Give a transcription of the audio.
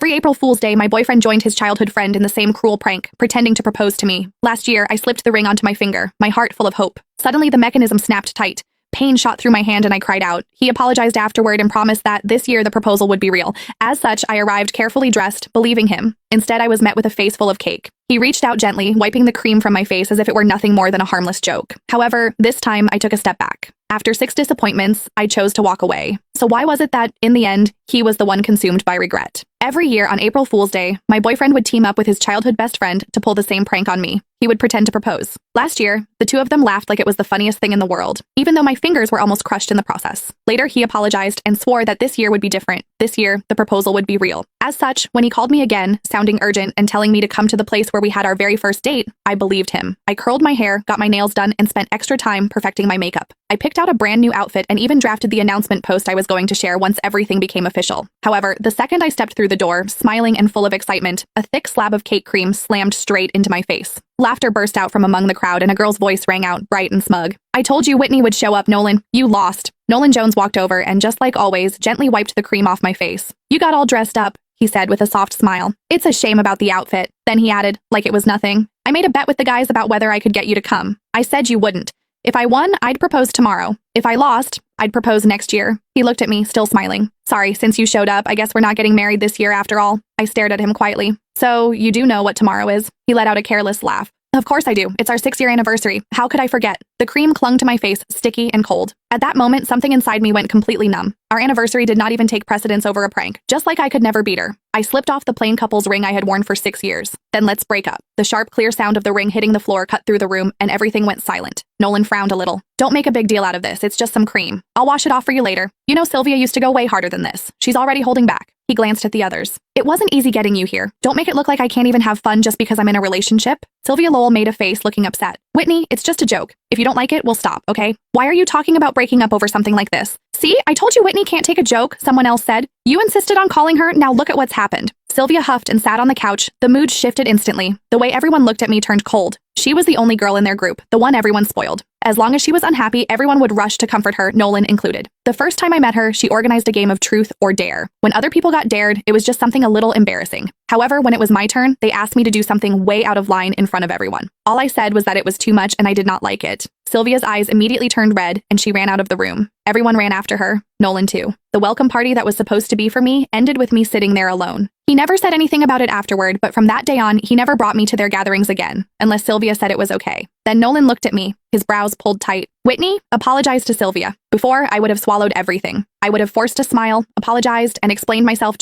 Every April Fool's Day, my boyfriend joined his childhood friend in the same cruel prank, pretending to propose to me. Last year, I slipped the ring onto my finger, my heart full of hope. Suddenly, the mechanism snapped tight. Pain shot through my hand and I cried out. He apologized afterward and promised that this year the proposal would be real. As such, I arrived carefully dressed, believing him. Instead, I was met with a face full of cake. He reached out gently, wiping the cream from my face as if it were nothing more than a harmless joke. However, this time I took a step back. After 6 disappointments, I chose to walk away. So why was it that, in the end, he was the one consumed by regret? Every year on April Fool's Day, my boyfriend would team up with his childhood best friend to pull the same prank on me. He would pretend to propose. Last year, the two of them laughed like it was the funniest thing in the world, even though my fingers were almost crushed in the process. Later, he apologized and swore that this year would be different. This year, the proposal would be real. As such, when he called me again, sounding urgent and telling me to come to the place where we had our very first date, I believed him. I curled my hair, got my nails done, and spent extra time perfecting my makeup. I picked out a brand new outfit and even drafted the announcement post I was going to share once everything became official. However, the second I stepped through the door, smiling and full of excitement, a thick slab of cake cream slammed straight into my face. Laughter burst out from among the crowd and a girl's voice rang out, bright and smug. "I told you Whitney would show up, Nolan. You lost." Nolan Jones walked over and, just like always, gently wiped the cream off my face. "You got all dressed up," he said with a soft smile. "It's a shame about the outfit." Then he added, like it was nothing, "I made a bet with the guys about whether I could get you to come. I said you wouldn't. If I won, I'd propose tomorrow. If I lost, I'd propose next year." He looked at me, still smiling. "Sorry, since you showed up, I guess we're not getting married this year after all." I stared at him quietly. "So, you do know what tomorrow is?" He let out a careless laugh. "Of course I do. It's our 6-year anniversary. How could I forget?" The cream clung to my face, sticky and cold. At that moment, something inside me went completely numb. Our anniversary did not even take precedence over a prank, just like I could never beat her. I slipped off the plain couple's ring I had worn for 6 years. "Then let's break up." The sharp, clear sound of the ring hitting the floor cut through the room, and everything went silent. Nolan frowned a little. "Don't make a big deal out of this. It's just some cream. I'll wash it off for you later. You know Sylvia used to go way harder than this. She's already holding back." He glanced at the others. "It wasn't easy getting you here. Don't make it look like I can't even have fun just because I'm in a relationship." Sylvia Lowell made a face, looking upset. "Whitney, it's just a joke. If you don't like it, we'll stop, okay? Why are you talking about breaking up over something like this?" "See, I told you Whitney can't take a joke," someone else said. "You insisted on calling her, now look at what's happened." Sylvia huffed and sat on the couch. The mood shifted instantly. The way everyone looked at me turned cold. She was the only girl in their group, the one everyone spoiled. As long as she was unhappy, everyone would rush to comfort her, Nolan included. The first time I met her, she organized a game of truth or dare. When other people got dared, it was just something a little embarrassing. However, when it was my turn, they asked me to do something way out of line in front of everyone. All I said was that it was too much and I did not like it. Sylvia's eyes immediately turned red and she ran out of the room. Everyone ran after her, Nolan too. The welcome party that was supposed to be for me ended with me sitting there alone. He never said anything about it afterward, but from that day on, he never brought me to their gatherings again, unless Sylvia said it was okay. Then Nolan looked at me, his brows pulled tight. "Whitney, apologize to Sylvia." Before, I would have swallowed everything. I would have forced a smile, apologized, and explained myself